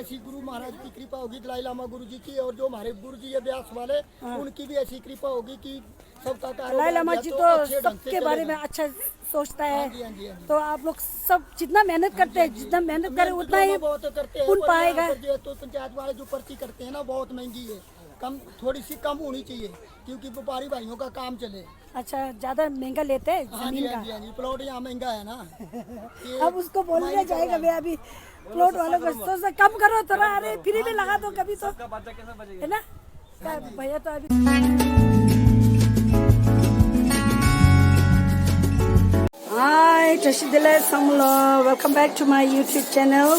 ऐसी गुरु महाराज की कृपा होगी, दलाई लामा गुरु जी की, और जो हमारे गुरु जी है व्यास वाले, उनकी भी ऐसी कृपा होगी कि सबका दलाई लामा जी तो सबके बारे में अच्छा सोचता है। तो आप लोग सब जितना मेहनत करते हैं, जितना मेहनत करें उतना ही उन पाएगा। तो पंचायत वाले जो पर्ची करते हैं ना, बहुत महंगी है, कम थोड़ी सी कम होनी चाहिए, क्योंकि व्यापारी भाइयों का काम चले। अच्छा, ज्यादा महंगा लेते हैं जमीन का? हाँ जी, प्लॉट यहाँ महंगा है ना। अब उसको बोलने जाएगा मैं अभी प्लॉट वालों को तो कम करो थोड़ा, अरे फ्री में लगा दो कभी तो, है ना भैया। तो अभी हाय Trashidila Samlo, welcome back to my YouTube channel.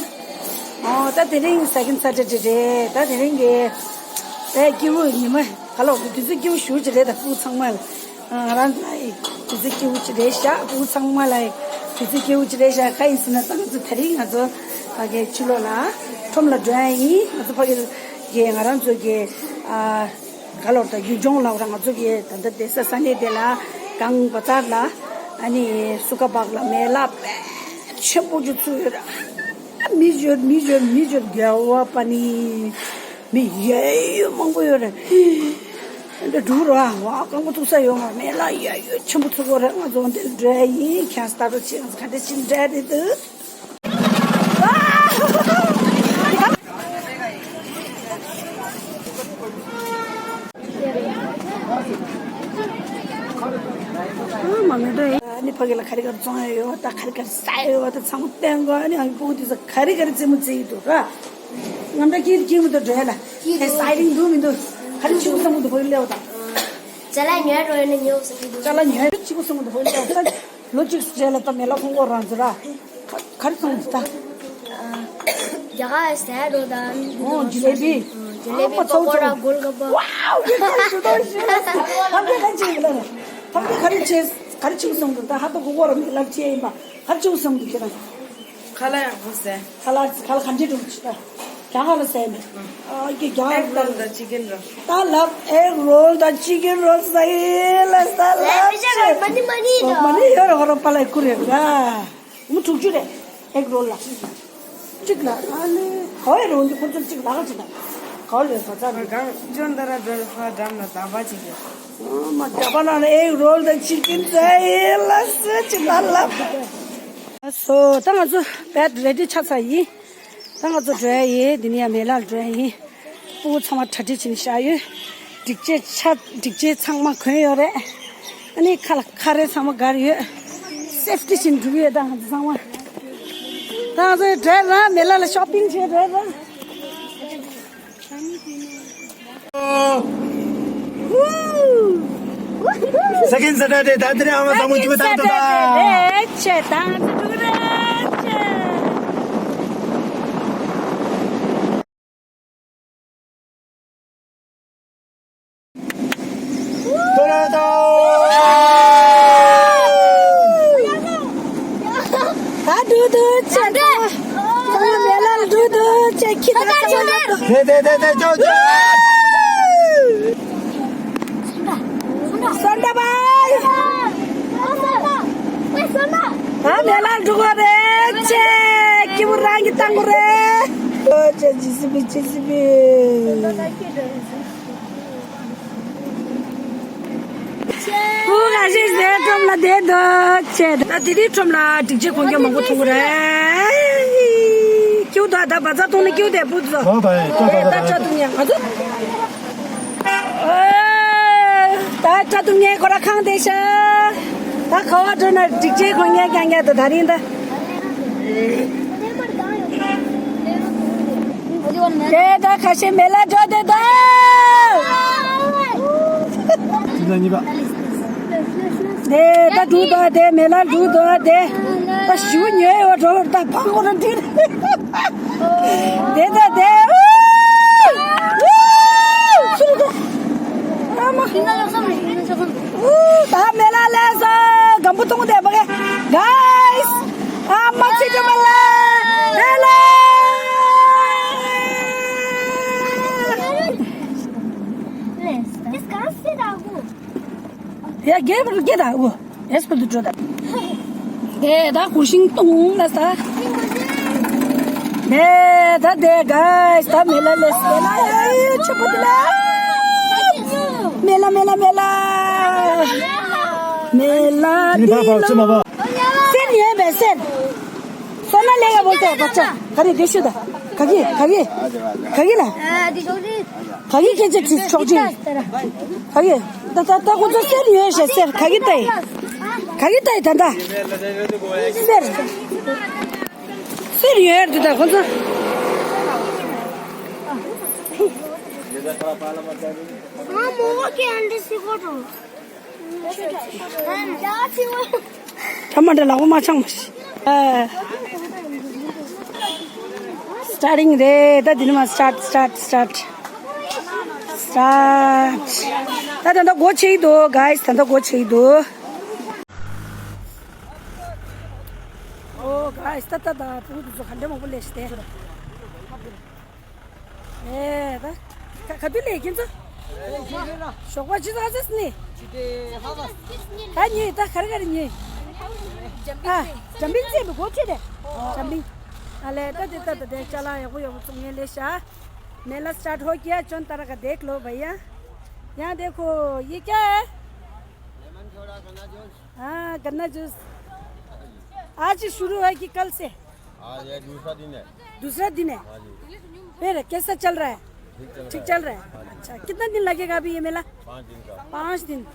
Oh, that thing second Saturday day, that thing give you me. Hello, this is give shoot today the food sangmal. Ran lai, this is give today sha food sangmal lai. This is give today sha kai sna tang zu thring azo age chulo la. Thom la dry azo pagi ge ngaran zo ge kalau ta yujong la orang azo ge tanda desa sane de la kang bazar la. 아니 수가박라 메라 쳔보주 주라 미저 겨와 파니 미예 몽고요래 근데 두라 와 강부터 사요 메라 야 쳔부터 거라 좀 드라이 캔스타도 치 간데 진짜리드 아니 파게라 카리가 좋아요. 딱 카리가 싸요. 딱 상땡 거 아니 안 보고서 카리가 좀 제이도라. 남자 기무도 돼라. 해 사이딩 룸인도 카리 치고 상무도 보일래오다. 잘라 녀로는 녀서. 잘라 녀 치고 상무도 보일래오다. 로직스 잘라다 메라 공고란즈라. 카리 상무다. जगह है रोदान jalebi pakora golgappa wow हमने 가르치고 성도 다 하도 그거를 밀랍지에 막 가르치고 성도 기라 칼라야 보세 칼라 간지 좀 치다 장하는 셈에 이게 장하는 다 치킨 롤 달랍 에그롤 다 치킨 롤 사이라 달랍 많이 여러 거로 빨리 그래가 뭐 죽주래 에그롤 라 찍나 아니 거의 언제 혼자 찍 나가지나 거울에서 자는 전달아 별파 담나 다바지게 막 잡아나는 에그롤 다 치킨 사이라 달랍 so 당아서 배드 레디 차사이 당아서 줘야지 니야 메랄 줘야지 부 참아 터지진 샤유 딕제 창마 거여래 아니 카레 참아 가리 세프티 신 두게 당아서 상마 당아서 드라 메랄 쇼핑 제 드라 second Saturday दादरे आमा समुच में था दे जाओ Sonda bhai ha mela dugo re che kiburangi tangure che jisibi hu ga ji de tom la de do che da didi tom la dije konge mongo tungure kyu da baza tone kyu de buzo हां भाई ta cha dunya azu 다 동네 거라 강대셔 다 거와저나 직제 공연 강야도 다린다 대다 가시 메라 줘대다 진짜니 봐 대다 두다 대 메라 두다 대다 쉬운여요 저다 방고는 뒤 대다 대 다 메랄레서 gambutung deh pakai guys amat sih cumala hello ya gede aku es perlu coba dah kucing tung lah sah मैं था दे guys था मेला less मेला छपतला मेला मेला मेला मेला सेन ये बेसेन सोना लेगा बोलते हैं बच्चा खरी देशु दा खगी खगी खगी ला खगी के जे छोजी खगी ता को तो सेन ये से खगी ताई तंदा सेन ये दा को तो हाँ मोमो के अंडे से फोटो टमाटर लागो माछांग स्टार्टिंग रे द दिनमा स्टार्ट ता द गो छै दो गाइस ता गो छै दो ओ गाइस ता दा पुदु जो खंडे मो बोलेस्ते ए दा कबिले किंतो शोकवा चिज आजसनी 아니, 다 가르가리니. 아, 잠빈지 뭐 고치래. 잠빈. अले तो चला ये तुम्हें ले शाह मेला स्टार्ट हो गया चौन तरह का देख लो भैया यहाँ देखो ये क्या है हाँ गन्ना जूस आज शुरू है कि कल से आज ये दूसरा दिन है फिर कैसा चल रहा है ठीक चल रहा है अच्छा कितना दिन लगेगा अभी ये मेला 5 दिन का 5 दिन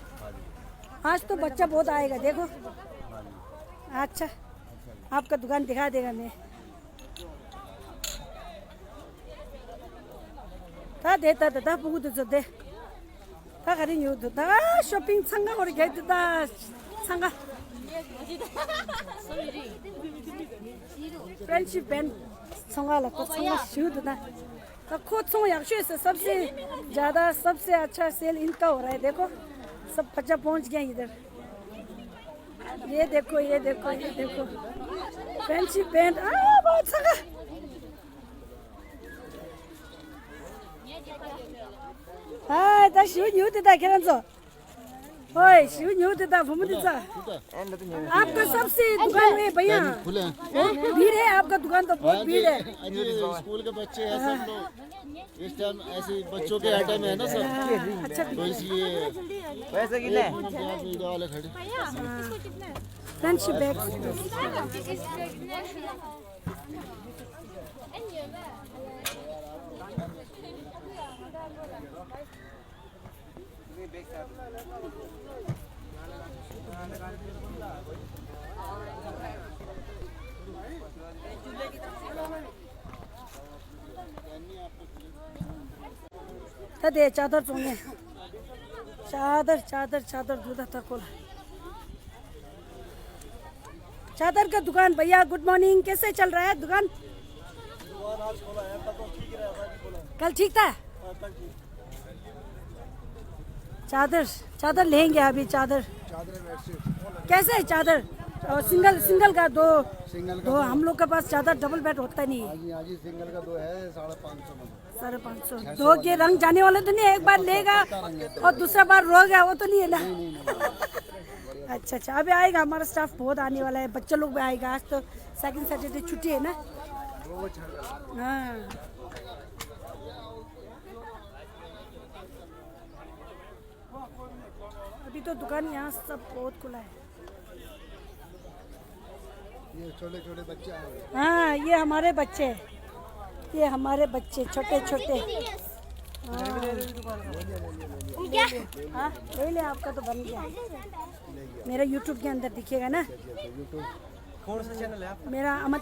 आज तो बच्चा बहुत आएगा देखो अच्छा आपका दुकान दिखा देगा मैं 다 됐다 보고도 저대 다 가린 요도 다 쇼핑 상가 거리 개다 상가 फ्रेंडशिप बैंड संगाला को संगा शूट था तो खुद संग याक्शु से सबसे ज़्यादा सबसे अच्छा सेल इनका हो रहा है देखो सब बच्चा पहुंच गया इधर ये देखो फ्रेंडशिप बैंड बहुत संगा 아, 나 शिव न्यूज़ क्या ना ओए शिव न्यूज़ भूमिका आपका सबसे दुकान में भैया भीड़ है आपका दुकान तो बहुत भीड़ है स्कूल के बच्चे हैं सब लोग इस टाइम ऐसे बच्चों के आइटम है ना सब अच्छा तो इसलिए पैसे कितने वीडियो वाले खड़े फ्रेंडशिप बैग दे चादर चुने चादर दूधा था खोला चादर का दुकान भैया गुड मॉर्निंग कैसे चल रहा है दुकान कल ठीक था चादर लेंगे अभी चादर कैसे है चादर और सिंगल का दो हम लोग के पास चादर डबल बेड होता नहीं है सिंगल का 2 है 550 दो के रंग जाने वाले तो नहीं एक बार लेगा और दूसरा बार रोगा वो तो नहीं है ना अच्छा अभी आएगा हमारा स्टाफ बहुत आने वाला है बच्चे लोग भी आएगा आज तो सेकंड सैटरडे छुट्टी है ना हाँ अभी तो दुकान यहाँ सब बहुत खुला है ये छोटे बच्चे हाँ ये हमारे बच्चे छोटे हाँ ले ले आपका तो बन गया मेरा यूट्यूब के अंदर दिखेगा ना कौन सा चैनल है आपका मेरा अमर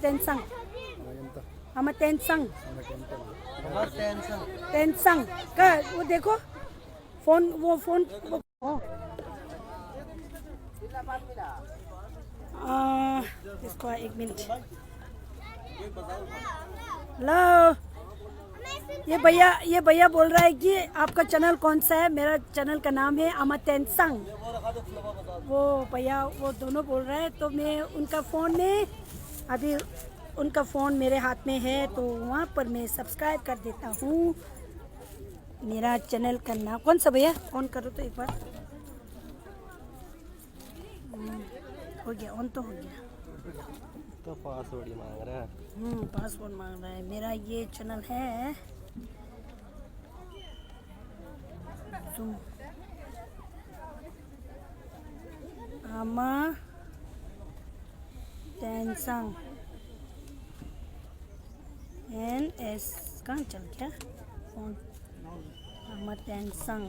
तेनसंग का वो देखो फोन इसको 1 मिनट हेलो ये भैया बोल रहा है कि आपका चैनल कौन सा है मेरा चैनल का नाम है अमर तेनसंग वो भैया वो दोनों बोल रहे हैं तो मैं उनका फ़ोन में अभी उनका फ़ोन मेरे हाथ में है तो वहाँ पर मैं सब्सक्राइब कर देता हूँ मेरा चैनल का नाम कौन सा भैया ऑन करो तो एक बार हो गया ऑन तो हो गया तो पासवर्ड ही मांग रहा है। पासवर्ड मांग रहा है। मेरा ये चैनल है आमा टेंसंग NS कहाँ चल गया फोन? आमा टेंसंग,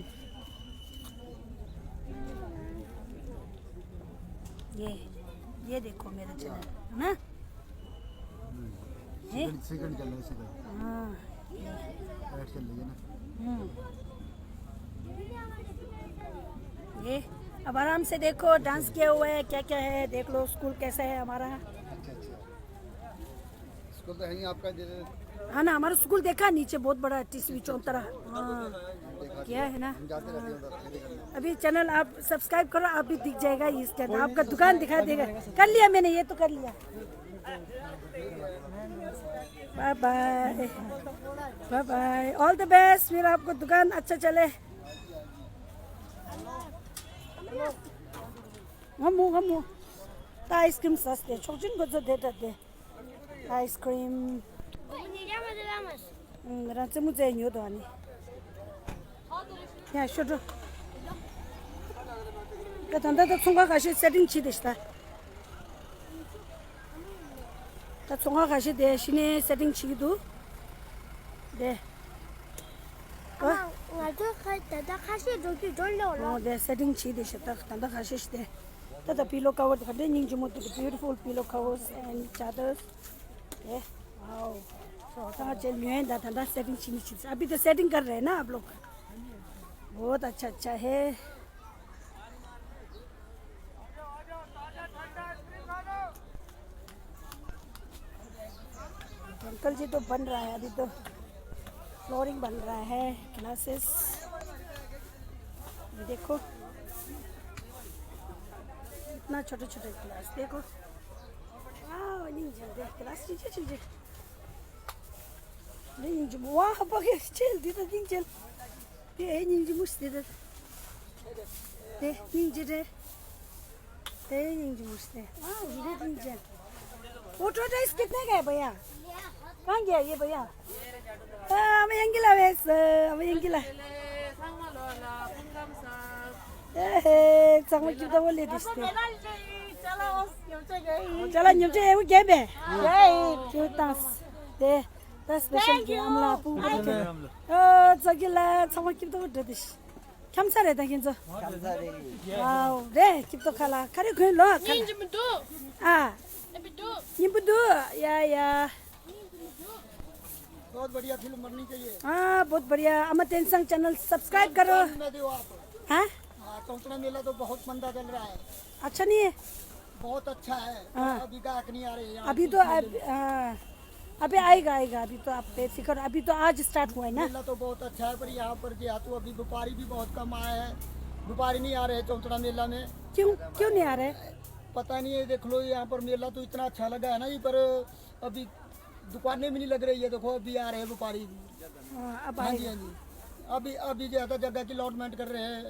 ये देखो मेरा चैनल है ना। सेकंड चल रहा है सीधा। हाँ राइट चल रही है ना। ये अब आराम से देखो, डांस किया हुआ है, क्या क्या है देख लो। स्कूल कैसा है हमारा? अच्छा स्कूल तो है ही आपका जैसे हाँ ना, हमारा स्कूल देखा नीचे बहुत बड़ा टीसी चौतरा। हाँ क्या है ना। जाते रहते हैं उधर। अभी चैनल आप सब्सक्राइब करो, आप भी दिख जाएगा इसके अंदर, आपका दुकान दिखा देगा। कर लिया मैंने, ये तो कर लिया। Bye bye bye bye, all the best. फिर आपको दुकान अच्छा चले। हम आइसक्रीम सस्ते छोचिन को जो देते थे आइसक्रीम। रांचे मुझे न्यू तो आनी या शोटो कतंदा तो सुंगा काशी सेटिंग ची दिसता। ता सुंगा काशी दे शिने सेटिंग ची दू दे दे सेटिंग ची दिस ता तंदा काशी दे ता पिलो कवर दे निंग जुमो the beautiful pillow covers and चादर्स। ए वाओ तो चल न्यू दा तंदा सेटिंग ची नी। अभी तो सेटिंग कर रहे हैं ना आप लोग, बहुत अच्छा अच्छा है। अंकल जी तो बन रहा है, अभी तो फ्लोरिंग बन रहा है, क्लासेस देखो इतना छोटे छोटे क्लास देखो। क्लास वाह बगे चल दी तो दिन चल ये निंजी मुस्ते दे निंजी दे निंजी मुस्ते। वाह ये निंजी फोटो ड्रेस कितने का है भैया? कहाँ गया ये भैया? हमें यंगिला वैस हमें यंगिला sama kita boleh disti. Jalan nyamche aku gebe. Cutas. Deh, tas special amla pu. Zagila sama kita udah dis. Kamsare dah kinzo. Wow, deh kita kala. Kari kau lo. Nimbudu. Ah. Nimbudu. Ya. बहुत बढ़िया film बननी चाहिए। हाँ बहुत बढ़िया। अमर टेंसंग channel subscribe करो। हाँ चौंतरा मेला तो बहुत मंदा चल रहा है। अच्छा नहीं है? बहुत अच्छा है। अभी गाहक नहीं आ रहे हैं। अभी तो अभी आएगा। अभी तो आप बेफिक्र, अभी तो आज स्टार्ट हुआ है ना। मेला तो बहुत अच्छा है, पर यहाँ पर जो तो अभी व्यापारी भी बहुत कम आए हैं। व्यापारी नहीं आ रहे हैं चौंतरा मेला में। क्यों नहीं आ रहे? पता नहीं है। देख लो यहाँ पर मेला तो इतना अच्छा लगा है ना, ये पर अभी दुकानें भी नहीं लग रही है। देखो अभी आ रहे हैं व्यापारी भी। अब हाँ जी। अभी ज्यादा जगह की अलॉटमेंट कर रहे हैं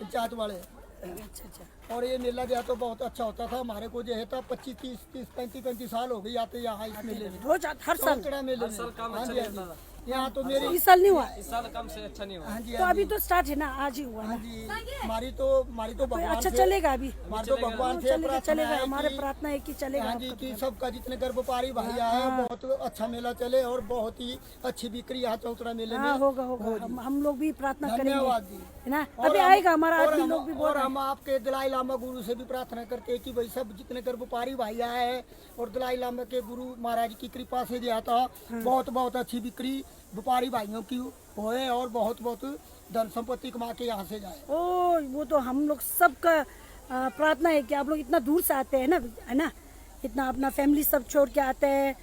पंचायत वाले। अच्छा। और ये मेला जो है तो बहुत अच्छा होता था। हमारे को जो है था 25-30-35 साल हो गई आते यहाँ इस मेले में। रोज हर साल मेले में। हाँ जी। यहाँ तो मेरे इस साल नहीं हुआ। इस साल कम से अच्छा नहीं हुआ। हाँ जी। तो अभी तो स्टार्ट है ना, आज ही हुआ हाँ ना। जी। हमारी तो भगवान अच्छा से- चलेगा अभी। हमारे तो भगवान से प्रार्थना चलेगा। है हमारे कि- प्रार्थना है कि चलेगा। हाँ जी, कि सबका जितने घर व्यापारी भाई आए बहुत अच्छा मेला चले और बहुत ही अच्छी बिक्री यहाँ चौतरा मेले में। हाँ होगा। हम लोग भी प्रार्थना करेंगे, धन्यवाद जी। है ना। और अभी हम- आएगा हमारा और आदमी हम- लोग भी बोल और रहे हैं। हम आपके दलाई लामा गुरु से भी प्रार्थना करते हैं कि भाई सब जितने कर व्यापारी भाई आए हैं और दलाई लामा के गुरु महाराज की कृपा से दिया था बहुत अच्छी बिक्री व्यापारी भाइयों की होए और बहुत धन संपत्ति कमा के यहाँ से जाए। ओ वो तो हम लोग सबका प्रार्थना है कि आप लोग इतना दूर से आते हैं ना, है ना। इतना अपना फैमिली सब छोड़ के आते हैं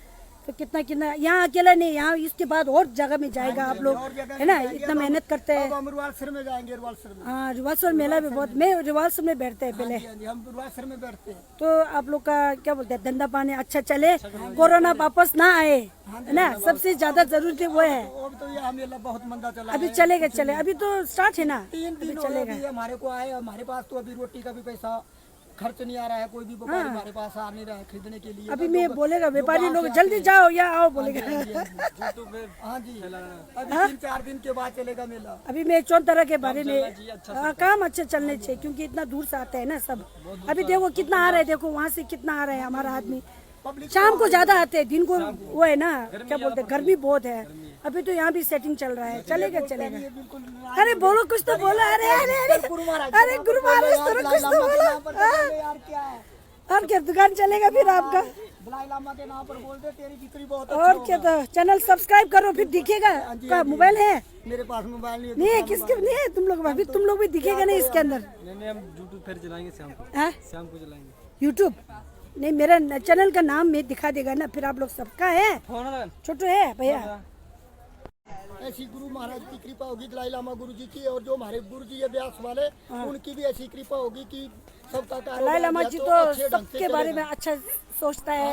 तो कितना यहाँ अकेला नहीं, यहाँ इसके बाद और जगह में जाएगा आप लोग, और जगह है ना। जाएंगे। इतना अब मेहनत करते हैं। अब हम रुवालसर में जाएंगे। रुवालसर में। हाँ रिवालसर मेला भी बहुत, मैं रिवालसर में बैठते हैं पहले। हाँ जी, हम रुवालसर में बैठते हैं। तो आप लोग का क्या बोलते हैं, धंधा पानी अच्छा चले, कोरोना वापस ना आए, है ना। सबसे ज्यादा जरूरत वो है। अब तो यहाँ मेला बहुत मंदा चला अभी है। चले अभी तो स्टार्ट है ना। 3 दिन हो गए अभी हमारे को आए। हमारे पास तो अभी रोटी का भी पैसा खर्च नहीं आ रहा है, कोई भी व्यापारी हमारे पास आ नहीं रहा है खरीदने के लिए। अभी मैं बोलेगा व्यापारी लोग जल्दी जाओ या आओ बोलेगा। हाँ जी, अभी 3-4 दिन के बाद चलेगा मेला। अभी मैं चौन के बारे में काम अच्छे चलने चाहिए, क्योंकि इतना दूर से आते हैं ना सब। अभी देखो कितना आ रहा है, देखो वहाँ से कितना आ रहा है हमारा आदमी। शाम को ज्यादा आते हैं, दिन को वो है ना क्या बोलते हैं, गर्मी बहुत है। अभी तो यहाँ भी सेटिंग चल रहा है, चलेगा चलेगा। अरे बोलो कुछ तो बोलो। अरे अरे अरे गुरु महाराज कुछ तो बोलो। यार क्या है, और क्या दुकान चलेगा फिर आपका। दलाई लामा के नाम पर बोल दे, तेरी बिक्री बहुत और क्या, तो चैनल सब्सक्राइब करो फिर दिखेगा। का मोबाइल है? मेरे पास मोबाइल नहीं है, किसके नहीं है? तुम लोग अभी तुम लोग भी दिखेगा नहीं इसके अंदर। नहीं हम यूट्यूब फिर चलाएंगे शाम को। हाँ? शाम को चलाएंगे यूट्यूब नहीं, मेरा चैनल का नाम में दिखा देगा ना, फिर आप लोग सबका है। छोटू है भैया। ऐसी गुरु महाराज की कृपा होगी, दलाई लामा गुरु जी की, और जो हमारे गुरु जी है व्यास वाले, उनकी भी ऐसी कृपा होगी कि सबका दलाई लामा जी तो सबके बारे में अच्छा सोचता है।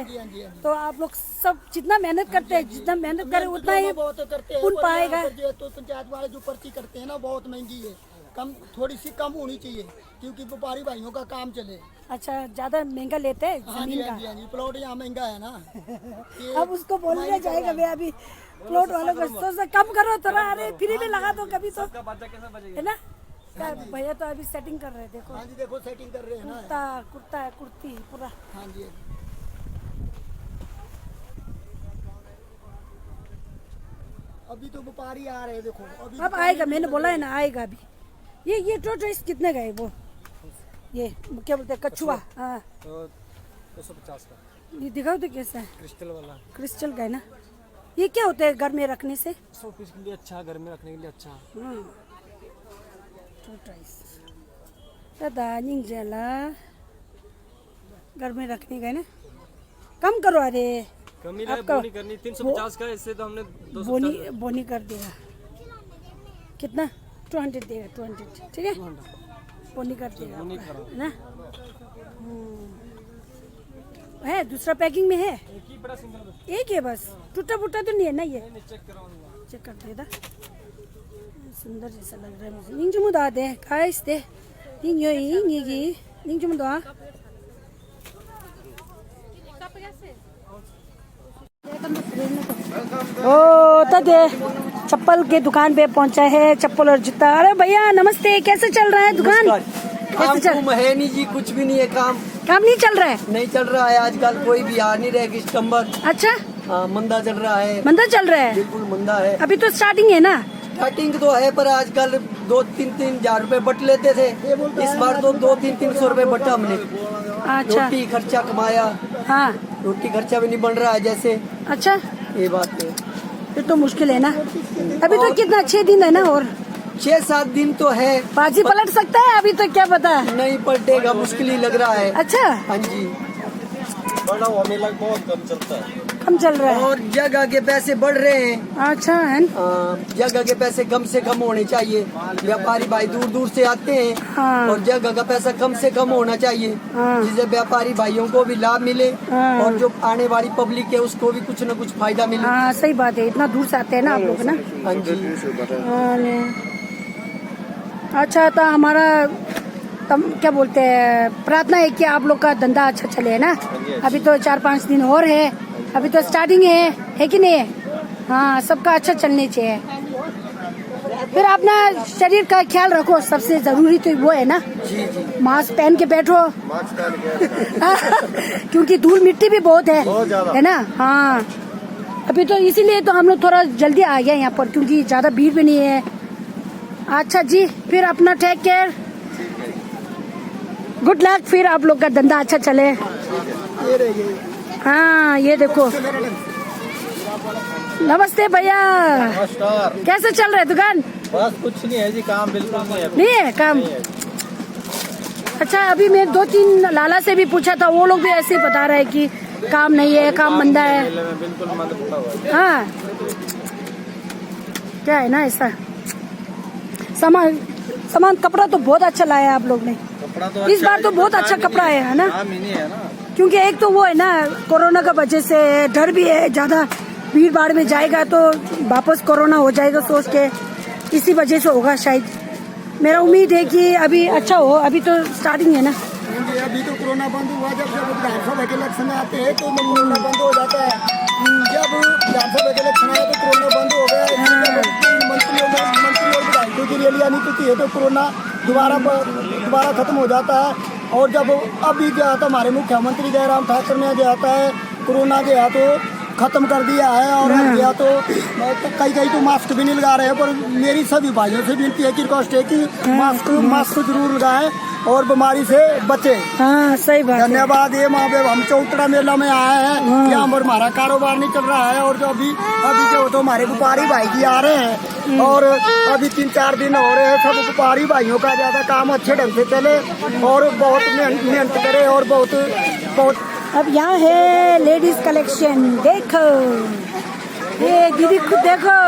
तो आप लोग सब जितना मेहनत करते हैं, जितना मेहनत करें उतना ही बहुत करते हैं। पुण्य पाएगा। तो पंचायत वाले जो पर्ची करते हैं ना, बहुत महंगी है, कम थोड़ी सी कम होनी चाहिए, क्योंकि व्यापारी भाइयों का काम चले। अच्छा, ज्यादा महंगा लेते हैं हाँ जी, जमीन हाँ जी, हाँ जी, प्लॉट यहाँ महंगा है ना। का। अब उसको बोलने जाएगा मैं अभी प्लॉट वालों को सोच कम करो थोड़ा, अरे फ्री में लगा दो कभी तो, है ना। भैया तो अभी सेटिंग कर रहे हैं, देखो। हाँ जी, देखो सेटिंग कर रहे हैं ना। कुर्ता है, कुर्ती पूरा। हाँ जी, अभी तो व्यापारी आ रहे हैं, देखो अभी अब आएगा, मैंने बोला है ना आएगा अभी। ये टोटो इस कितने का है वो, ये क्या बोलते हैं कछुआ? हाँ, 250 का। ये दिखाओ तो कैसा है। क्रिस्टल वाला, क्रिस्टल का है ना। ये क्या होता है घर में रखने से? शोपीस के लिए अच्छा, घर में रखने के लिए अच्छा। घर में रखने का है ना। कम करो, अरे कमी बोनी करनी 350 का, इससे तो हमने 250 बोनी कर देगा। कितना? 200 देगा, 200 ठीक है। बोनी कर देगा है ना। है दूसरा पैकिंग में है, एक है बस, टूटा फूटा तो नहीं है ना ये? चेक कर देगा, सुंदर जैसा लग रहा है मुझे। निंजु मुदा दे गाइस दे निंजु निंगी निंजु मुदा। ओ तो दे चप्पल के दुकान पे पहुंचा है, चप्पल और जूता। अरे भैया नमस्ते, कैसे चल रहा है दुकान? काम कुम है नहीं जी, कुछ भी नहीं है। काम नहीं चल रहा है? नहीं चल रहा है आजकल, कोई भी आ नहीं रहे कस्टमर। अच्छा, हाँ, मंदा चल रहा है। मंदा चल रहा है, बिल्कुल मंदा है। अभी तो स्टार्टिंग है ना। स्टार्टिंग तो है, पर आजकल 2-3 हजार रुपए बट लेते थे, इस बार तो 200-300 रुपए बटा हमने। अच्छा, रोटी खर्चा कमाया। हाँ, रोटी खर्चा भी नहीं बन रहा है जैसे। अच्छा, ये बात है, फिर तो मुश्किल है ना। अभी तो कितना 6 दिन है ना, और 6-7 दिन तो है। बाजी पलट सकता है, अभी तो क्या पता। नहीं पलटेगा, मुश्किल ही लग रहा है। अच्छा, हाँ जी, बड़ा हुआ मेला बहुत कम चलता है। कम चल रहा है। और जगह के पैसे बढ़ रहे हैं। अच्छा है, जगह के पैसे कम से कम होने चाहिए। व्यापारी भाई दूर दूर से आते हैं। हाँ। और जगह का पैसा कम से कम होना चाहिए। हाँ। जिससे व्यापारी भाइयों को भी लाभ मिले। हाँ। और जो आने वाली पब्लिक है उसको भी कुछ न कुछ फायदा मिले। हाँ सही बात है, इतना दूर से आते हैं ना आप लोग ना। हाँ जी, अच्छा, तो हमारा क्या बोलते हैं, प्रार्थना है कि आप लोग का धंधा अच्छा चले, है ना। अभी तो 4-5 दिन और है, अभी तो स्टार्टिंग है कि नहीं? हाँ, सबका अच्छा चलने चाहिए। फिर अपना शरीर का ख्याल रखो, सबसे जरूरी तो वो है ना। जी जी, मास्क पहन के बैठो। क्योंकि धूल मिट्टी भी बहुत है ना। हाँ, अभी तो इसीलिए तो हम लोग थोड़ा जल्दी आ गए यहाँ पर, क्योंकि ज्यादा भीड़ भी नहीं है। अच्छा जी, फिर अपना टेक केयर, गुड लक, फिर आप लोग का धंधा अच्छा चले। हाँ, ये देखो। नमस्ते भैया, नमस्कार। कैसे चल रहा है दुकान? बस कुछ नहीं है जी, काम बिल्कुल नहीं है काम। अच्छा, अभी मैं 2-3 लाला से भी पूछा था, वो लोग भी ऐसे ही बता रहे हैं कि काम नहीं है, काम मंदा है। बिल्कुल मंद पड़ा हुआ है। हाँ, क्या है ना ऐसा। सामान कपड़ा तो बहुत अच्छा लाया है आप लोग ने। कपड़ा तो इस बार तो बहुत अच्छा कपड़ा है ना। काम ही नहीं है ना, क्योंकि एक तो वो है ना, कोरोना का वजह से डर भी है, ज्यादा भीड़ भाड़ में जाएगा तो वापस कोरोना हो जाएगा सोच के, इसी वजह से होगा शायद। मेरा उम्मीद है कि अभी अच्छा हो, अभी तो स्टार्टिंग है ना। अभी तो कोरोना बंद हुआ, जब जब विधानसभा के इलेक्शन आते हैं तो कोरोना बंद हो जाता है। जब विधानसभा के इलेक्शन आया तो कोरोना बंद हो गया। मंत्री और विधायकों की रैलियाँ नहीं होती है तो कोरोना दोबारा खत्म हो जाता है। और जब अभी गया तो हमारे मुख्यमंत्री जयराम ठाकुर ने गया था, कोरोना गया तो खत्म कर दिया है। और गया तो कई तो मास्क भी नहीं लगा रहे हैं, पर मेरी सभी भाइयों से विनती है कि रिक्वेस्ट है कि मास्क जरूर लगाएं और बीमारी से बचे। हाँ सही बात है। धन्यवाद। ये माँ बाप हम चौतरा मेला में आए हैं, यहाँ पर हमारा कारोबार नहीं चल रहा है। और जो अभी जो तो हमारे व्यापारी भाई जी आ रहे हैं और अभी 3-4 दिन हो रहे हैं। सब व्यापारी भाइयों का ज्यादा काम अच्छे ढंग से चले और बहुत मेहनत करे और बहुत अब यहाँ है लेडीज कलेक्शन, देखो ये दीदी खुद देखो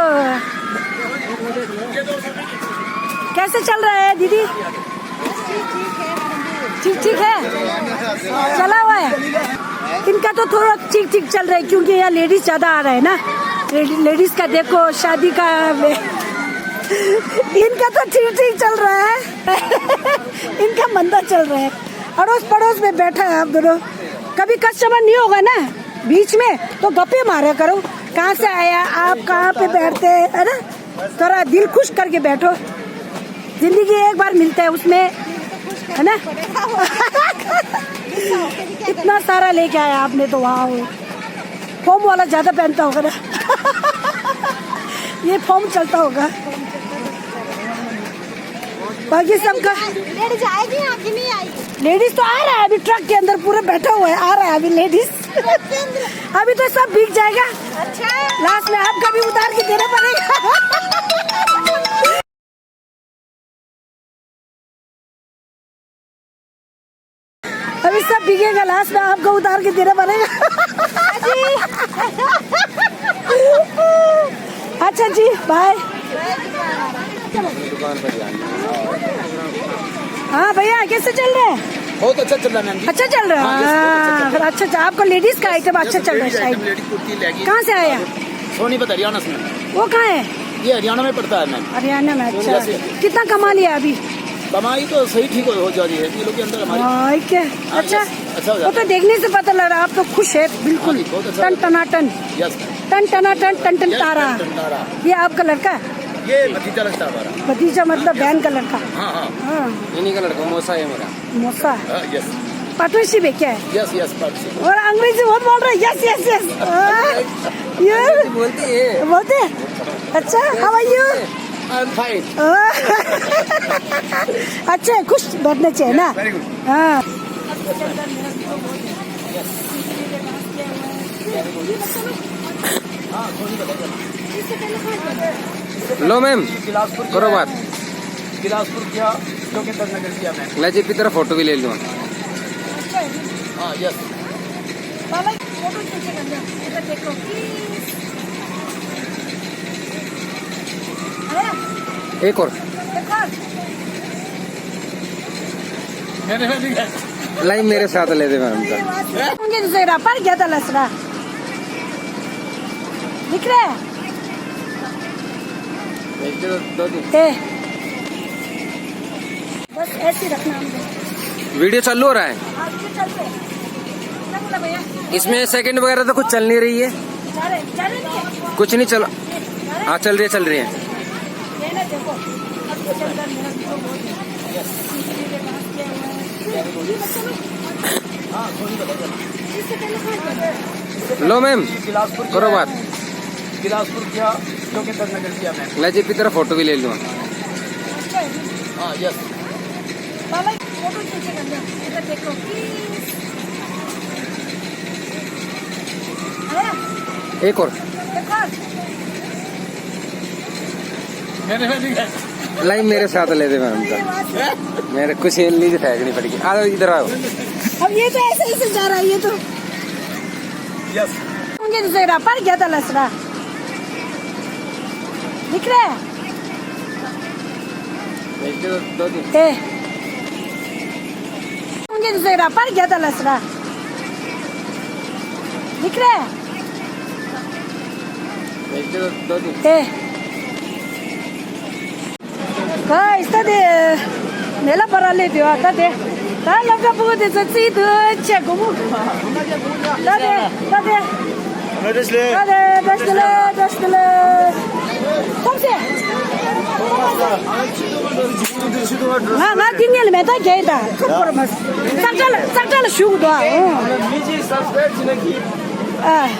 कैसे चल रहा है दीदी। ठीक है, चला हुआ है। इनका तो थोड़ा ठीक चल रहा है क्योंकि यहाँ लेडीज ज्यादा आ रहा है ना। लेडीज का देखो शादी का इनका तो ठीक चल रहा है। इनका मंदा चल रहा है। अड़ोस पड़ोस में बैठा है आप दोनों। कभी कस्टमर नहीं होगा ना बीच में तो गप्पे मारा करो, कहाँ से आया आप, कहाँ पे बैठते हैं, है ना। थोड़ा दिल खुश करके बैठो, जिंदगी एक बार मिलता है उसमें, है ना। इतना सारा लेके आया आपने तो वाह। फॉर्म वाला ज्यादा पहनता होगा ना। ये फॉर्म चलता होगा। बाकी सबका लेडीज आएगी यहाँ की नहीं आएगी। लेडीज तो आ रहा है अभी, ट्रक के अंदर पूरा बैठा हुआ है, आ रहा है अभी लेडीज। अभी तो सब बिक जाएगा। अच्छा लास्ट में आपका भी उतार के देना पड़ेगा। अभी सब बिकेगा, लास्ट में आपको उतार के देना पड़ेगा। अच्छा जी बाय। हाँ भैया कैसे चल रहे हैं? बहुत अच्छा चल रहा है मैम। अच्छा चल रहा है। अच्छा आपको लेडीज का आइटम अच्छा चल रहा है शायद। कहाँ से आया? सोनीपत हरियाणा से। वो कहाँ है? ये हरियाणा में पड़ता है मैम। हरियाणा में। अच्छा कितना कमा लिया अभी? कमाई तो सही ठीक हो जा रही है, ये लोग के अंदर हमारी। क्या अच्छा वो तो देखने से पता लग रहा है आप तो खुश है बिल्कुल। टन टनाटन टन तारा। ये आपका लड़का? ये भतीजा लगता है हमारा। भतीजा मतलब बहन का लड़का? हाँ। इन्हीं का लड़का मौसा है मेरा। मौसा यस पार्टनरशिप है क्या है? यस और अंग्रेजी बहुत बोल रहा है। यस ये बोलते हैं। अच्छा how are you? I am fine. अच्छा खुश बैठना चाहिए ना। Very good. हाँ लो मैम बिलासपुर करो बात। बिलासपुर किया, जोगिंदर नगर किया मैं। लजे की तरफ फोटो भी ले लूँ। हाँ यस। एक और लाइन मेरे साथ ले दे मैम का। पर गया था लसरा दिख रहा है। बस ऐसे रखना हमको। वीडियो चालू हो रहा है इसमें। सेकंड वगैरह तो कुछ चल नहीं रही है, कुछ नहीं चलो। हाँ चल रही है। लो मैम करो बात। बिलासपुर किया, जोगिंदर नगर किया मैं। लजे की तरफ फोटो भी ले लूँ। हाँ यस। एक और लाइन मेरे साथ ले दे मैम का। मेरे कुछ लीजिए फेंकनी पड़ेगी। आ इधर आओ। अब ये तो ऐसे ही जा रहा है। ये तो यस। पर गया था लसरा दिख रहा है। पर गया था लसरा दिख रहा है। ಇಷ್ಟದೇ ನೆಲ ಬರಲ್ಲಿದ್ದೀವ ಅದೇ 来了个不的，这最多结果不可。来的，来的，来的，来的，东西。那今年里面大概的，可不嘛，咱这了许多，哎。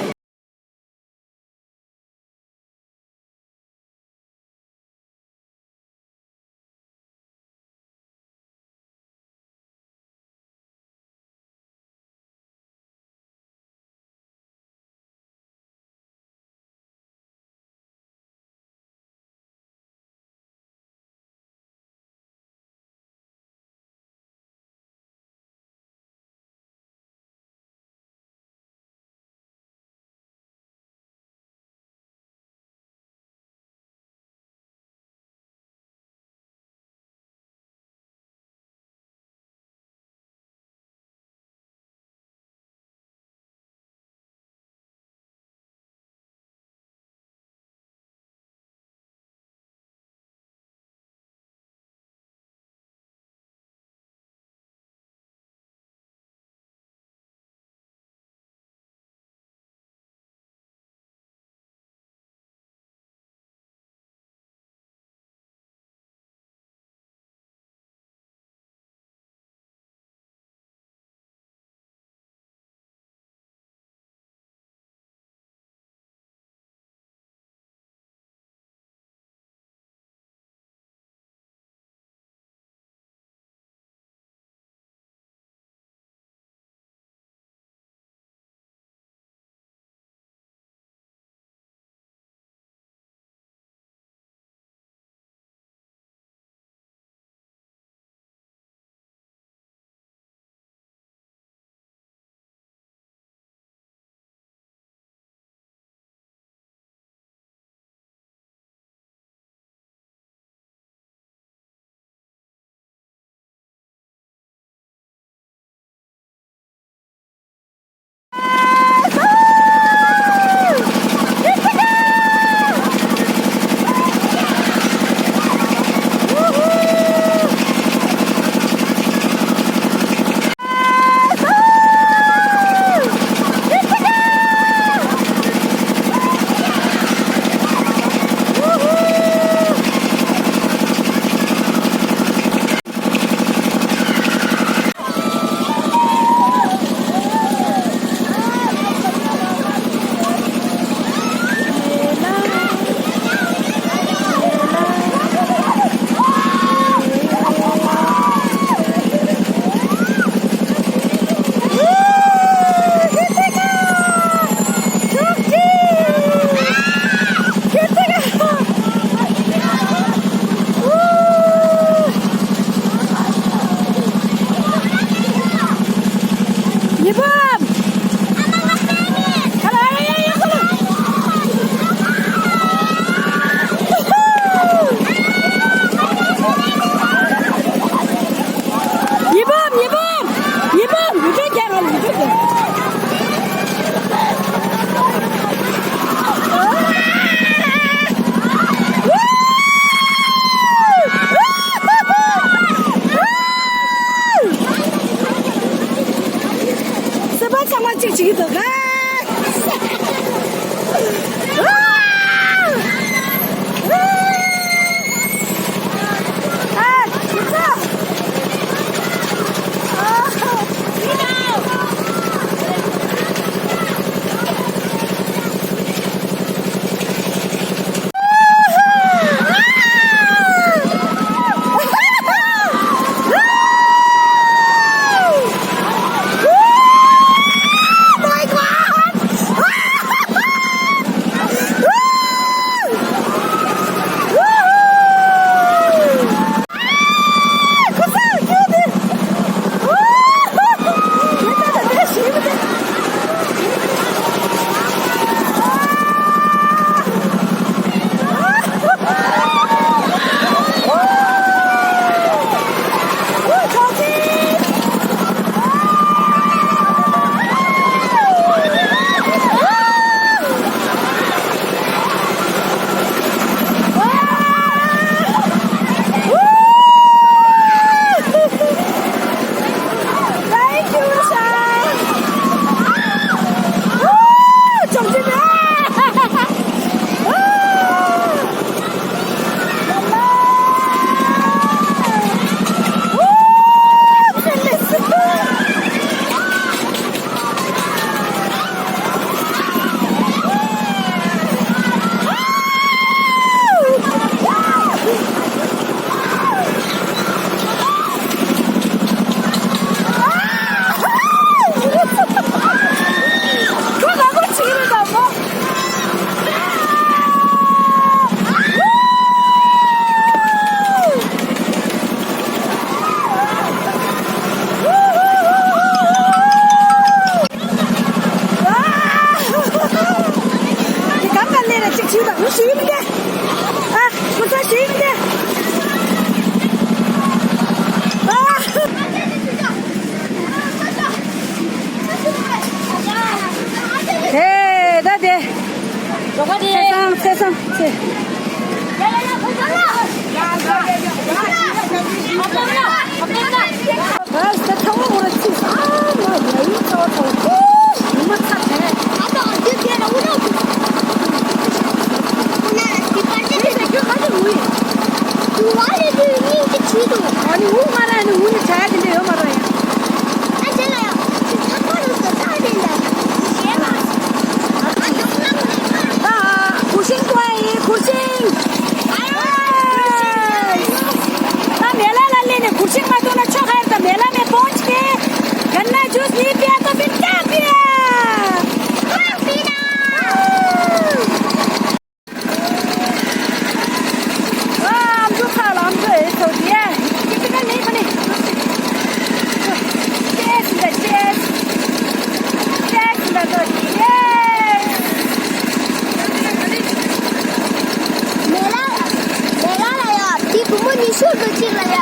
찍어요.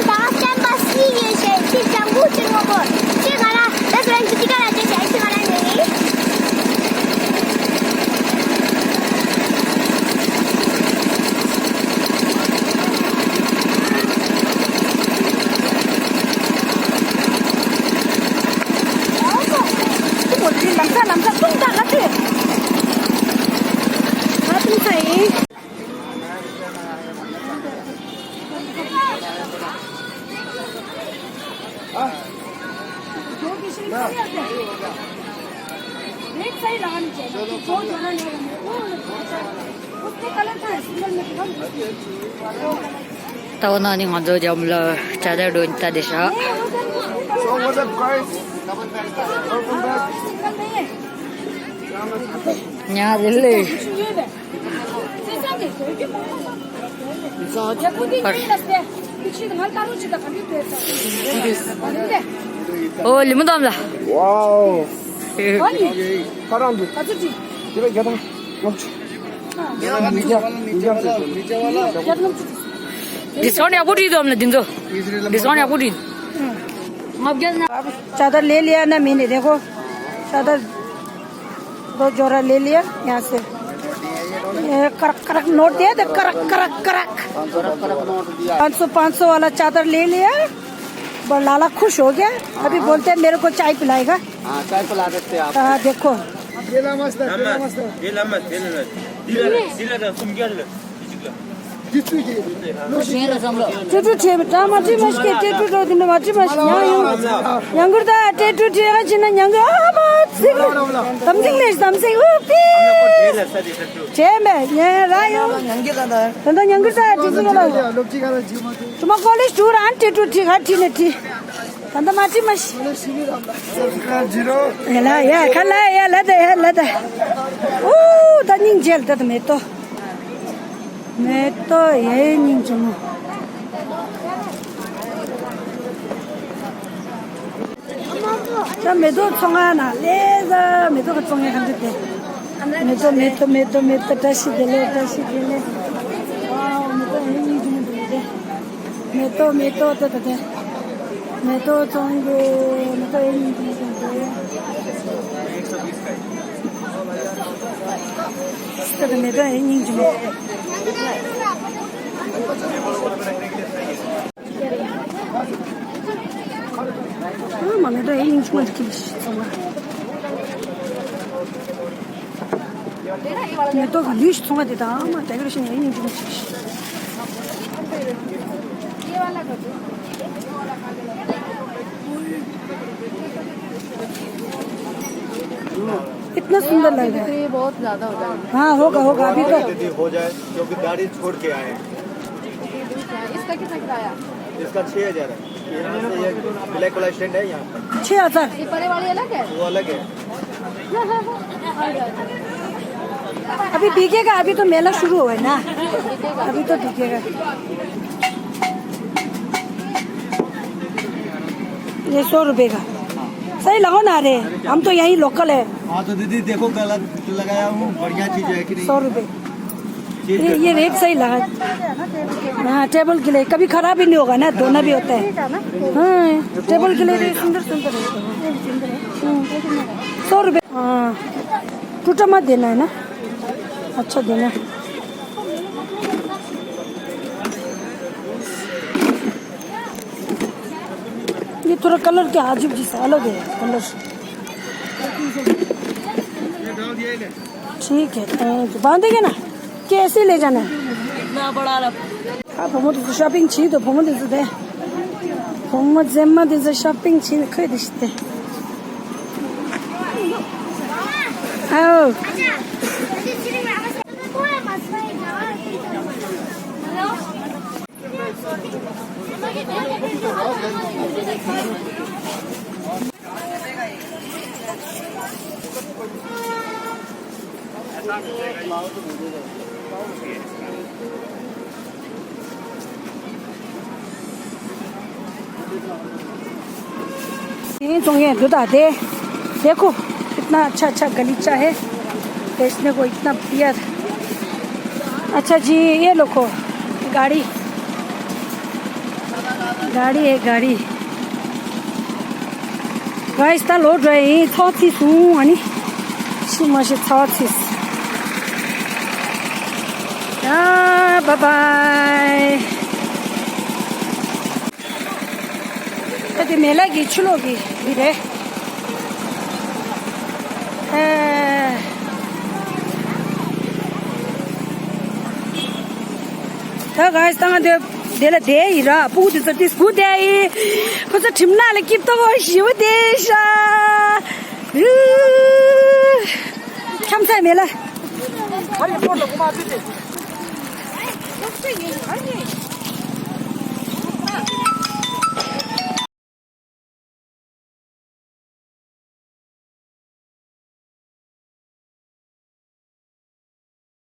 나왔을 땐 봤으니 실장 묻히는 거고 찍어라. 그래서 왠지 찍어라. 제 제일 말하는 뭐지? 남자 똥다 같아. 같은 사이. 여기 실패해야 돼. एक सही लगानी चाहिए जो जगह नहीं उसके कलर का है सिंगल में tao nó nhưng mà rồi dòng là trả ra đồn ta để sợ So what's up guys? Welcome back. nhà đến lì ô limun dom là Wow. 아니 사람들. 가지지 집에 계단 멈춰. Discount या पूरी दो हमने दिन दो डिस्काउंट या पूरी चादर ले लिया ना मैंने देखो चादर 2 जोड़ा ले लिया यहाँ से करक करक नोट दिया तो करक करक करक 500 वाला चादर ले लिया बड़ा लाला खुश हो गया अभी बोलते हैं मेरे को चाय पिलाएगा हाँ चाय पिला देते हैं आप देखो 테투 제다 마치 맛있게 테투 어디는 마치 맛있냐 양그다 테투 제가 지난 양그 아마 담생 우피 제메 예 라요 양게가다 단단 양그다 지지가라 तुम कॉलेज टूर आन टेटू ठीक है ठीक तंदा माची मश येला या खला या लदा ओ तनिंग जेल तद मैं तो यही नहीं चुनूं 자 매도 청하나 레자 매도가 청해 간대 매도 다시 될래 와우 매도 여기 좀 되는데 매도 또다다 매도 청게 매도 여기 좀 되는데 120 का तो 매도 여기 좀 마음에도 인중을 느끼시죠. 또 리슈 통화되다. 아마 대그러시네 인중을 느끼시. इतना सुंदर लग रहा है ये बहुत ज्यादा हो जाएगा हाँ होगा अभी तो हो जाए क्योंकि गाड़ी छोड़ के आए हैं। इसका कितना किराया इसका 6000 है। यहाँ से ये ब्लैक वाला स्टैंड है यहाँ पर 6000 ये परे वाली अलग है वो अलग है। अभी बिकेगा अभी तो मेला शुरू हुआ है ना अभी तो बिकेगा ये 100 रुपए का सही लगाओ ना रे हम तो यही लोकल है हाँ तो दीदी देखो गलत लगाया हूँ बढ़िया चीज है कि नहीं 100 रुपए ये रेट सही लगा हाँ टेबल के लिए कभी खराब ही नहीं होगा ना धोना भी होता है हाँ टेबल के लिए सुंदर है 100 रुपए हाँ टूटा मत देना है ना अच्छा देना ये थोड़ा कलर क्या अजीब जैसा अलग है कलर ठीक है बांधेंगे ना कि ऐसे ले जाना है इतना बड़ा अब हम तो शॉपिंग छी तो हम तो दे हम जेम्मा दे शॉपिंग छी खै दिसते आओ ये दुधा दे देखो कितना अच्छा गलीचा है बेचने को इतना प्यार अच्छा जी ये लोगो गाड़ी गाड़ी है गाड़ी गाइस त लोड रहे थी सु अनि सुमा से थी बाय बाय तो मेला की चलोगी धीरे तो गाइस तंग देले दे इरा पुगु त दिस गु दे को त ठिमना ले किप त गो शिव देशा 참사 मेला अरे फोटो घुमा दीजिए